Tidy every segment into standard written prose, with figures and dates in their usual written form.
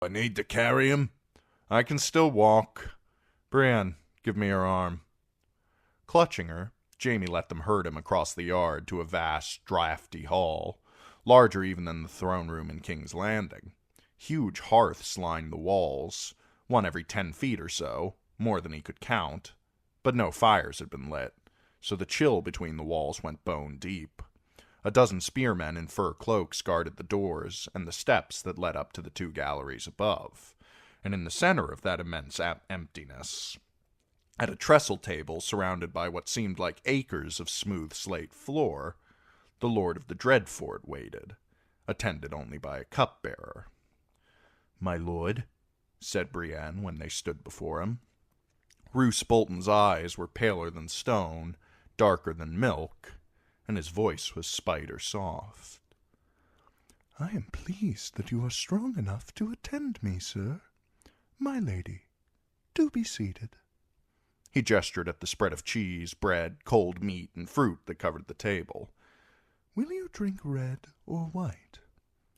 I need to carry him? I can still walk. Brienne, give me your arm. Clutching her, Jamie let them herd him across the yard to a vast, draughty hall, larger even than the throne room in King's Landing. Huge hearths lined the walls, one every 10 feet or so, more than he could count, but no fires had been lit, so the chill between the walls went bone deep. A dozen spearmen in fur cloaks guarded the doors and the steps that led up to the 2 galleries above, and in the center of that immense emptiness, at a trestle table surrounded by what seemed like acres of smooth slate floor, the Lord of the Dreadfort waited, attended only by a cupbearer. "My lord," said Brienne when they stood before him. Roose Bolton's eyes were paler than stone, darker than milk, and his voice was spider soft. "I am pleased that you are strong enough to attend me, sir. My lady, do be seated." He gestured at the spread of cheese, bread, cold meat, and fruit that covered the table. "Will you drink red or white?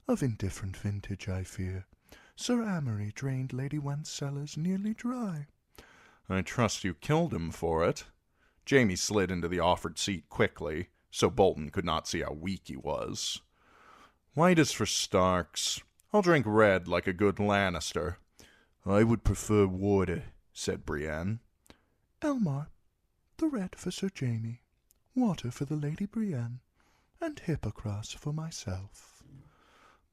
Of indifferent vintage, I fear. Sir Amory drained Lady Went's cellars nearly dry." "I trust you killed him for it." Jamie slid into the offered seat quickly, so Bolton could not see how weak he was. "White is for Starks. I'll drink red like a good Lannister." "I would prefer water," said Brienne. "Elmar, the red for Sir Jamie, water for the Lady Brienne, and Hippocras for myself."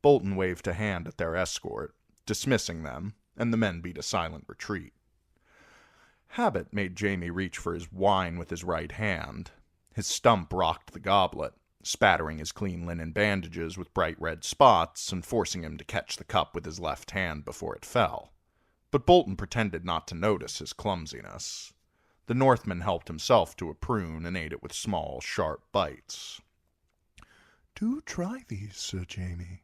Bolton waved a hand at their escort, dismissing them, and the men beat a silent retreat. Habit made Jamie reach for his wine with his right hand. His stump rocked the goblet, spattering his clean linen bandages with bright red spots and forcing him to catch the cup with his left hand before it fell. But Bolton pretended not to notice his clumsiness. The Northman helped himself to a prune and ate it with small, sharp bites. "Do try these, Sir Jamie.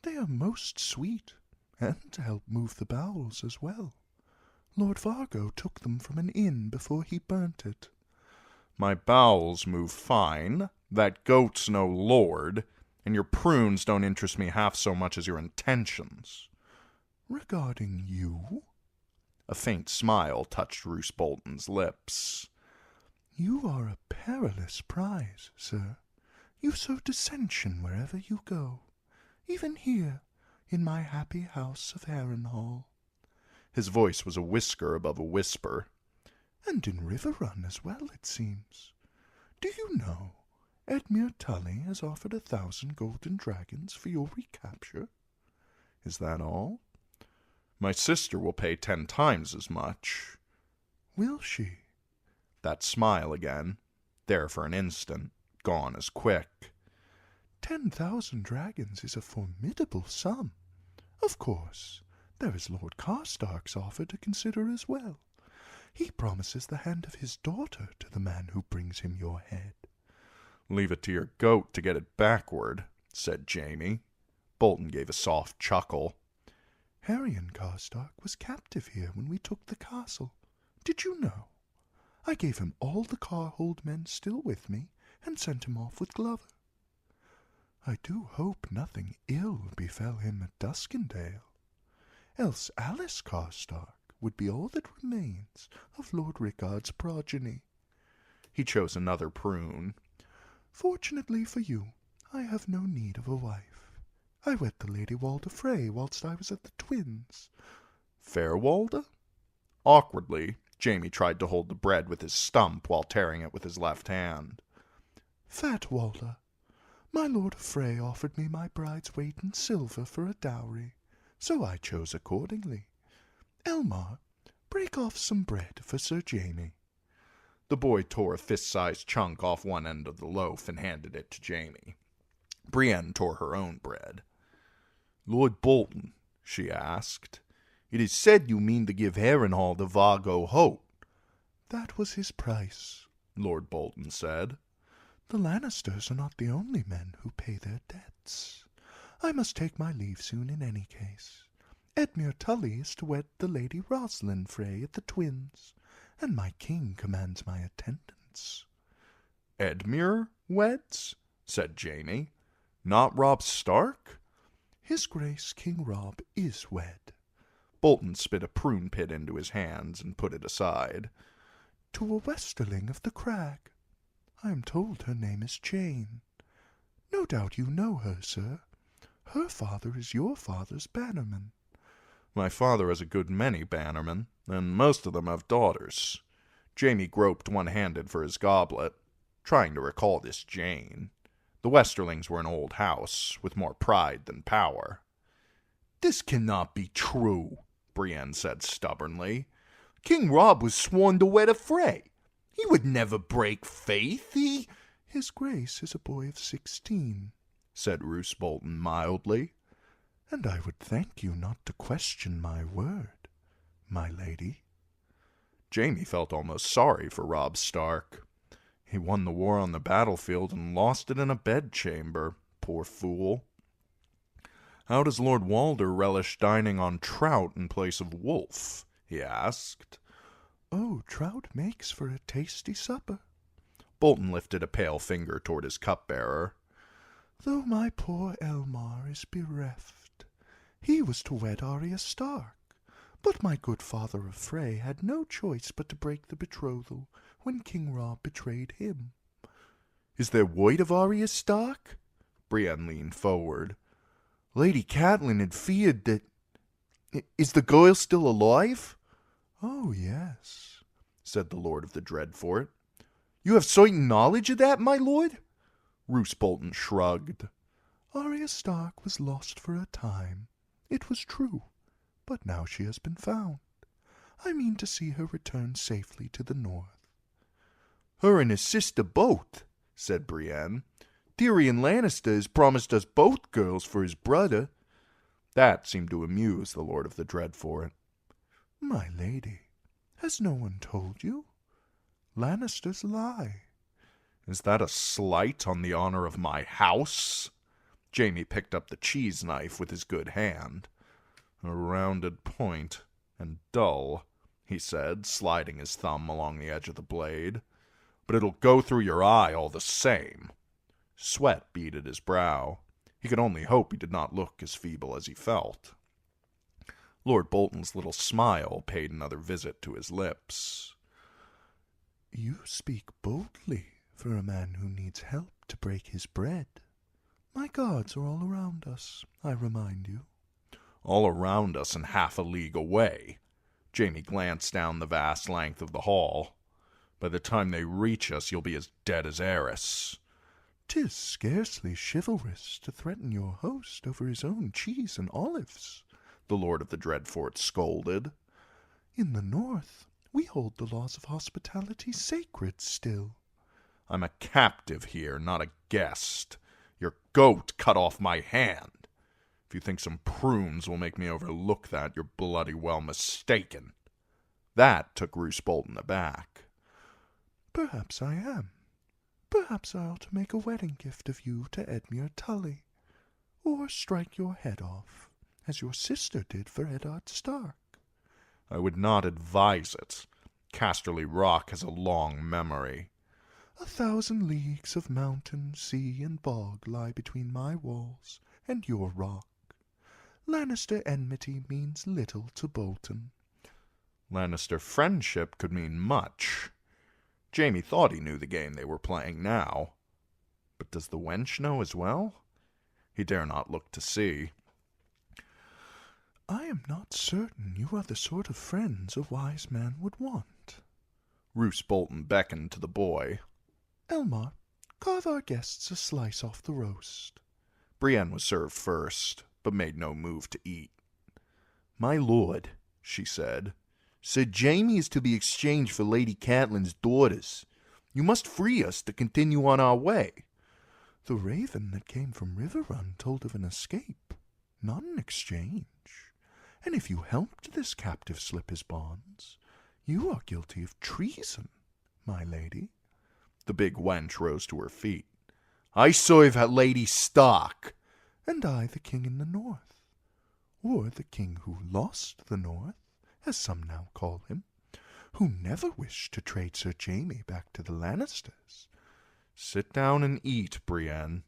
They are most sweet, and help move the bowels as well. Lord Vargo took them from an inn before he burnt it." "My bowels move fine. That goat's no lord, and your prunes don't interest me half so much as your intentions." "Regarding you?" A faint smile touched Roose Bolton's lips. "You are a perilous prize, sir. You sow dissension wherever you go, even here, in my happy house of Harrenhal." His voice was a whisker above a whisper. "And in Riverrun as well, it seems. Do you know, Edmure Tully has offered 1,000 golden dragons for your recapture." "Is that all?" "My sister will pay 10 times as much." "Will she?" That smile again, there for an instant, gone as quick. 10,000 dragons is a formidable sum. Of course, there is Lord Carstark's offer to consider as well. He promises the hand of his daughter to the man who brings him your head." "Leave it to your goat to get it backward," said Jamie. Bolton gave a soft chuckle. "Harrion Carstark was captive here when we took the castle. Did you know? I gave him all the Carhold men still with me, and sent him off with Glover. I do hope nothing ill befell him at Duskendale. Else Alice Carstark would be all that remains of Lord Rickard's progeny." He chose another prune. "Fortunately for you, I have no need of a wife. I wed the Lady Walda Frey whilst I was at the Twins." "Fair Walda?" Awkwardly, Jamie tried to hold the bread with his stump while tearing it with his left hand. "Fat Walda. My Lord of Frey offered me my bride's weight in silver for a dowry, so I chose accordingly. Elmar, break off some bread for Sir Jamie." The boy tore a fist-sized chunk off one end of the loaf and handed it to Jamie. Brienne tore her own bread. "Lord Bolton," she asked, "it is said you mean to give Harrenhal the Vargo hope." "That was his price," Lord Bolton said. "The Lannisters are not the only men who pay their debts. I must take my leave soon in any case. Edmure Tully is to wed the Lady Rosalind Frey at the Twins, and my king commands my attendance." "Edmure weds?" said Jamie. "Not Robb Stark?" "His Grace King Robb is wed." Bolton spit a prune pit into his hands and put it aside. To a westerling of the crag. I am told her name is Jane. No doubt you know her, sir. Her father is your father's bannerman. My father has a good many bannermen, and most of them have daughters. Jamie groped one-handed for his goblet, trying to recall this Jane. The Westerlings were an old house, with more pride than power. This cannot be true, Brienne said stubbornly. King Rob was sworn to wed a Frey. He would never break faith. His Grace is a boy of 16, said Roose Bolton mildly. And I would thank you not to question my word, my lady. Jamie felt almost sorry for Robb Stark. He won the war on the battlefield and lost it in a bedchamber, poor fool. How does Lord Walder relish dining on trout in place of wolf? He asked. Oh, trout makes for a tasty supper. Bolton lifted a pale finger toward his cupbearer. Though my poor Elmar is bereft, he was to wed Arya Stark, but my good father of Frey had no choice but to break the betrothal when King Rob betrayed him. Is there word of Arya Stark? Brienne leaned forward. Lady Catelyn had feared that... Is the girl still alive? Oh, yes, said the Lord of the Dreadfort. You have certain knowledge of that, my lord? Roose Bolton shrugged. Arya Stark was lost for a time. It was true, but now she has been found. I mean to see her return safely to the north. Her and her sister both, said Brienne. Tyrion Lannister has promised us both girls for his brother. That seemed to amuse the Lord of the Dreadfort. My lady, has no one told you? Lannisters lie. Is that a slight on the honor of my house? Jamie picked up the cheese knife with his good hand. A rounded point, and dull, he said, sliding his thumb along the edge of the blade. But it'll go through your eye all the same. Sweat beaded his brow. He could only hope he did not look as feeble as he felt. Lord Bolton's little smile paid another visit to his lips. You speak boldly for a man who needs help to break his bread. My guards are all around us, I remind you. All around us and half a league away. Jamie glanced down the vast length of the hall. By the time they reach us, you'll be as dead as Eris. 'Tis scarcely chivalrous to threaten your host over his own cheese and olives, the Lord of the Dreadfort scolded. In the north, we hold the laws of hospitality sacred still. I'm a captive here, not a guest. Your goat cut off my hand. If you think some prunes will make me overlook that, you're bloody well mistaken. That took Roose Bolton aback. Perhaps I am. Perhaps I ought to make a wedding gift of you to Edmure Tully, or strike your head off, as your sister did for Eddard Stark. I would not advise it. Casterly Rock has a long memory. 1,000 leagues of mountain, sea, and bog lie between my walls and your rock. Lannister enmity means little to Bolton. Lannister friendship could mean much. Jamie thought he knew the game they were playing now. But does the wench know as well? He dare not look to see. I am not certain you are the sort of friends a wise man would want. Roose Bolton beckoned to the boy. Elmar, carve our guests a slice off the roast. Brienne was served first, but made no move to eat. My lord, she said, Sir Jaime is to be exchanged for Lady Catelyn's daughters. You must free us to continue on our way. The raven that came from Riverrun told of an escape, not an exchange. And if you helped this captive slip his bonds, you are guilty of treason, my lady. The big wench rose to her feet. I serve at Lady Stark. And I the king in the north, or the king who lost the north, as some now call him, who never wished to trade Sir Jaime back to the Lannisters. Sit down and eat, Brienne,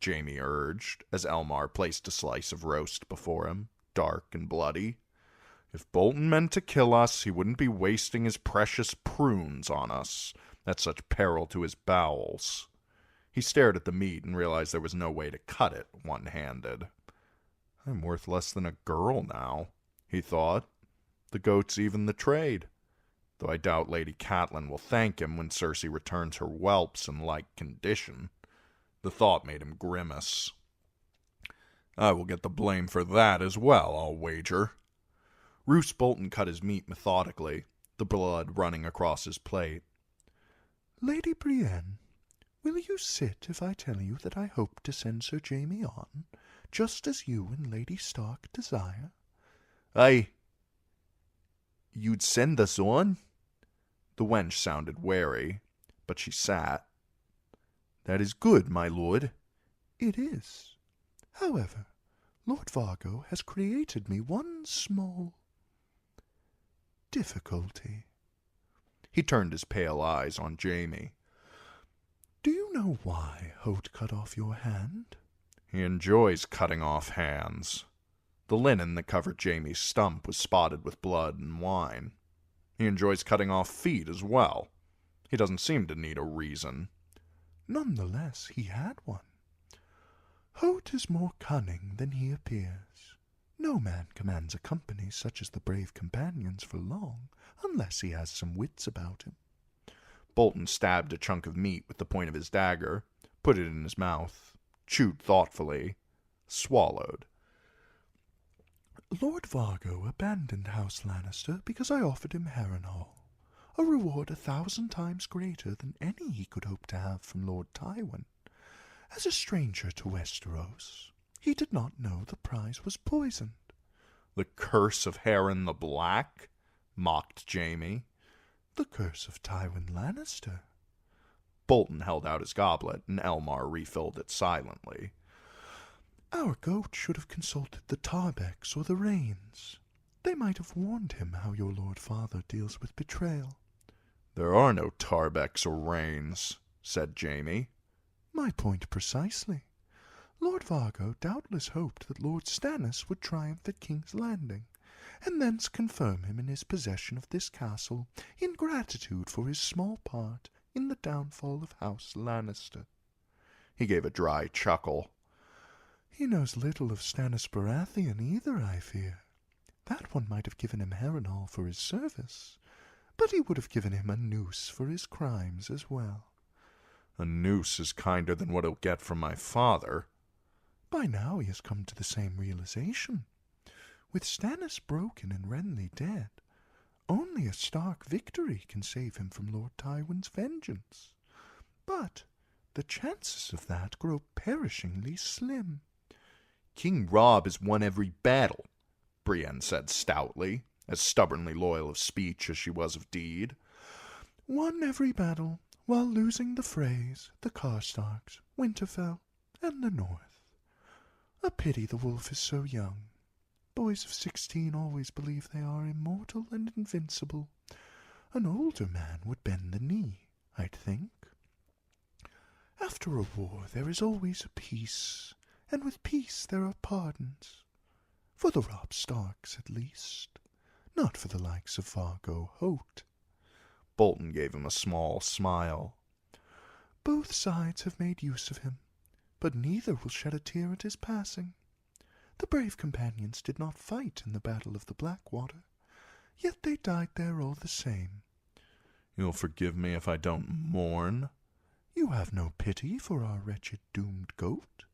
Jaime urged, as Elmar placed a slice of roast before him, dark and bloody. If Bolton meant to kill us, he wouldn't be wasting his precious prunes on us at such peril to his bowels. He stared at the meat and realized there was no way to cut it one-handed. I'm worth less than a girl now, he thought. The goats even the trade, though I doubt Lady Catelyn will thank him when Cersei returns her whelps in like condition. The thought made him grimace. I will get the blame for that as well, I'll wager. Roose Bolton cut his meat methodically, the blood running across his plate. Lady Brienne, will you sit if I tell you that I hope to send Sir Jaime on, just as you and Lady Stark desire? You'd send us on? The wench sounded wary, but she sat. That is good, my lord. It is. However, Lord Vargo has created me one small difficulty. He turned his pale eyes on Jaime. Do you know why Hoat cut off your hand? He enjoys cutting off hands. The linen that covered Jaime's stump was spotted with blood and wine. He enjoys cutting off feet as well. He doesn't seem to need a reason. None the less, he had one. Hoat is more cunning than he appears. No man commands a company such as the brave companions for long, unless he has some wits about him. Bolton stabbed a chunk of meat with the point of his dagger, put it in his mouth, chewed thoughtfully, swallowed. Lord Vargo abandoned House Lannister because I offered him Harrenhal, a reward 1,000 times greater than any he could hope to have from Lord Tywin. As a stranger to Westeros, he did not know the prize was poisoned. The curse of Harren the Black? Mocked Jaime. The curse of Tywin Lannister. Bolton held out his goblet, and Elmar refilled it silently. Our goat should have consulted the Tarbecks or the Rains. They might have warned him how your Lord Father deals with betrayal. There are no Tarbecks or Rains, said Jaime. My point precisely. Lord Vargo doubtless hoped that Lord Stannis would triumph at King's Landing, and thence confirm him in his possession of this castle in gratitude for his small part in the downfall of House Lannister. He gave a dry chuckle. He knows little of Stannis Baratheon either, I fear. That one might have given him Harrenhal for his service, but he would have given him a noose for his crimes as well. A noose is kinder than what he'll get from my father. By now he has come to the same realization. With Stannis broken and Renly dead, only a Stark victory can save him from Lord Tywin's vengeance. But the chances of that grow perishingly slim. King Robb has won every battle, Brienne said stoutly, as stubbornly loyal of speech as she was of deed. Won every battle, while losing the Freys, the Karstarks, Winterfell, and the North. A pity the wolf is so young. Boys of 16 always believe they are immortal and invincible. An older man would bend the knee, I'd think. After a war there is always a peace, and with peace there are pardons. For the Robb Starks, at least. Not for the likes of Vargo Hoat. Bolton gave him a small smile. Both sides have made use of him, but neither will shed a tear at his passing. The brave companions did not fight in the Battle of the Blackwater, yet they died there all the same. You'll forgive me if I don't mourn? You have no pity for our wretched doomed goat?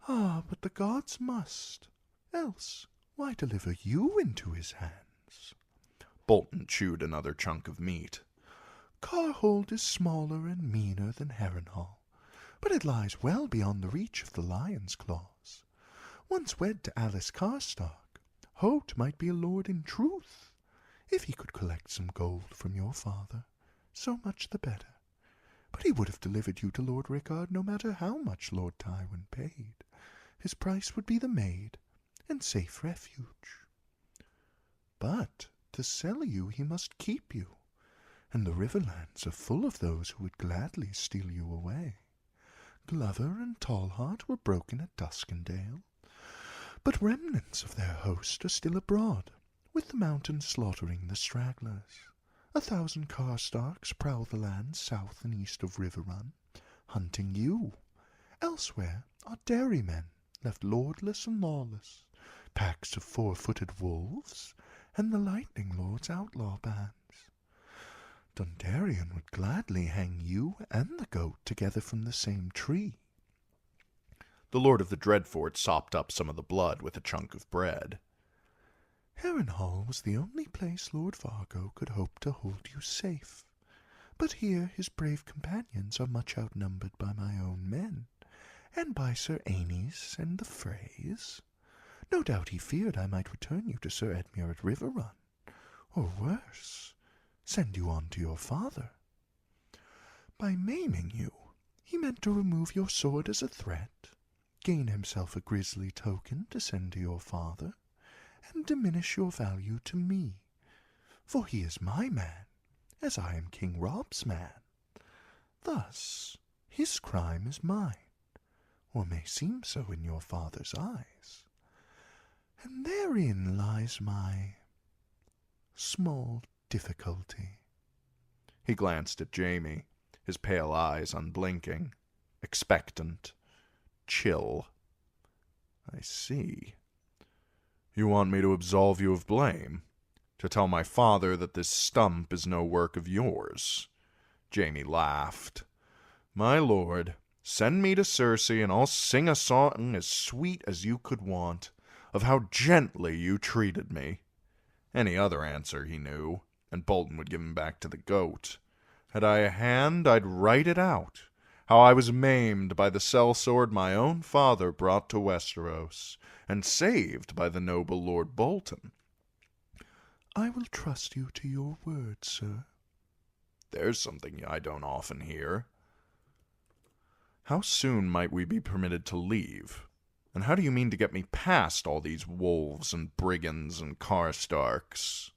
Ah, but the gods must. Else, why deliver you into his hands? Bolton chewed another chunk of meat. Carhold is smaller and meaner than Harrenhal, but it lies well beyond the reach of the lion's claws. Once wed to Alice Karstark, Hoat might be a lord in truth. If he could collect some gold from your father, so much the better. But he would have delivered you to Lord Rickard no matter how much Lord Tywin paid. His price would be the maid and safe refuge. But to sell you he must keep you, and the Riverlands are full of those who would gladly steal you away. Glover and Tallheart were broken at Duskendale, but remnants of their host are still abroad, with the mountains slaughtering the stragglers. 1,000 Karstarks prowl the lands south and east of River Run, hunting you. Elsewhere are dairymen, left lordless and lawless, packs of 4-footed wolves, and the Lightning Lord's outlaw bands. Dundarian would gladly hang you and the goat together from the same tree. The Lord of the Dreadfort sopped up some of the blood with a chunk of bread. Harrenhal was the only place Lord Vargo could hope to hold you safe. But here his brave companions are much outnumbered by my own men, and by Sir Aenys and the Freys. No doubt he feared I might return you to Sir Edmure at River Run, or worse, send you on to your father. By maiming you, he meant to remove your sword as a threat, gain himself a grisly token to send to your father, and diminish your value to me, for he is my man, as I am King Rob's man. Thus, his crime is mine, or may seem so in your father's eyes, and therein lies my small difficulty. He glanced at Jamie, his pale eyes unblinking, expectant, chill. I see. You want me to absolve you of blame? To tell my father that this stump is no work of yours? Jamie laughed. My lord, send me to Cersei, and I'll sing a song as sweet as you could want, of how gently you treated me. Any other answer, he knew, and Bolton would give him back to the goat. Had I a hand, I'd write it out, how I was maimed by the sellsword my own father brought to Westeros, and saved by the noble Lord Bolton. I will trust you to your word, sir. There's something I don't often hear. How soon might we be permitted to leave? And how do you mean to get me past all these wolves and brigands and Karstarks?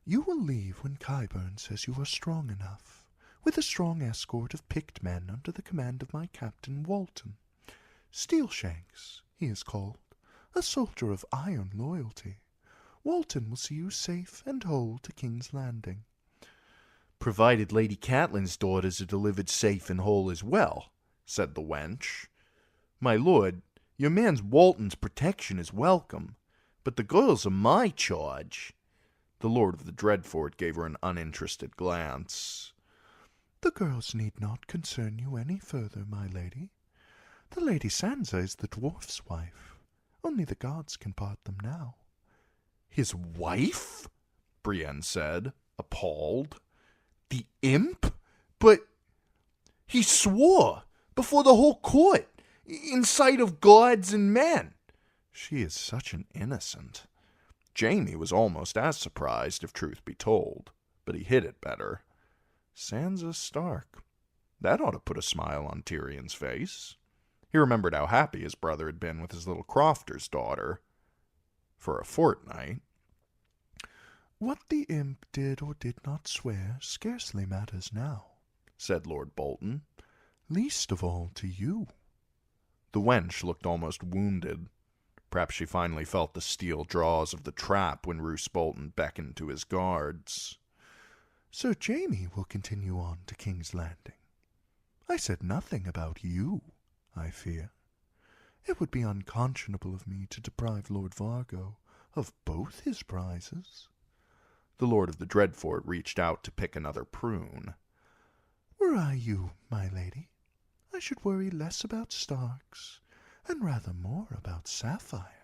You will leave when Qyburn says you are strong enough, with a strong escort of picked men under the command of my captain Walton. Steelshanks, he is called, a soldier of iron loyalty. Walton will see you safe and whole to King's Landing. Provided Lady Catelyn's daughters are delivered safe and whole as well, said the wench. My lord, your man's Walton's protection is welcome, but the girls are my charge. The Lord of the Dreadfort gave her an uninterested glance. The girls need not concern you any further, my lady. The Lady Sansa is the dwarf's wife. Only the gods can part them now. His wife? Brienne said, appalled. The imp? But he swore before the whole court, in sight of gods and men. She is such an innocent. Jamie was almost as surprised, if truth be told, but he hid it better. Sansa Stark. That ought to put a smile on Tyrion's face. He remembered how happy his brother had been with his little crofter's daughter. For a fortnight. What the imp did or did not swear scarcely matters now, said Lord Bolton. Least of all to you. The wench looked almost wounded. Perhaps she finally felt the steel jaws of the trap when Roose Bolton beckoned to his guards. Sir Jamie will continue on to King's Landing. I said nothing about you, I fear. It would be unconscionable of me to deprive Lord Vargo of both his prizes. The Lord of the Dreadfort reached out to pick another prune. Were I you, my lady, I should worry less about Starks and rather more about Sapphire.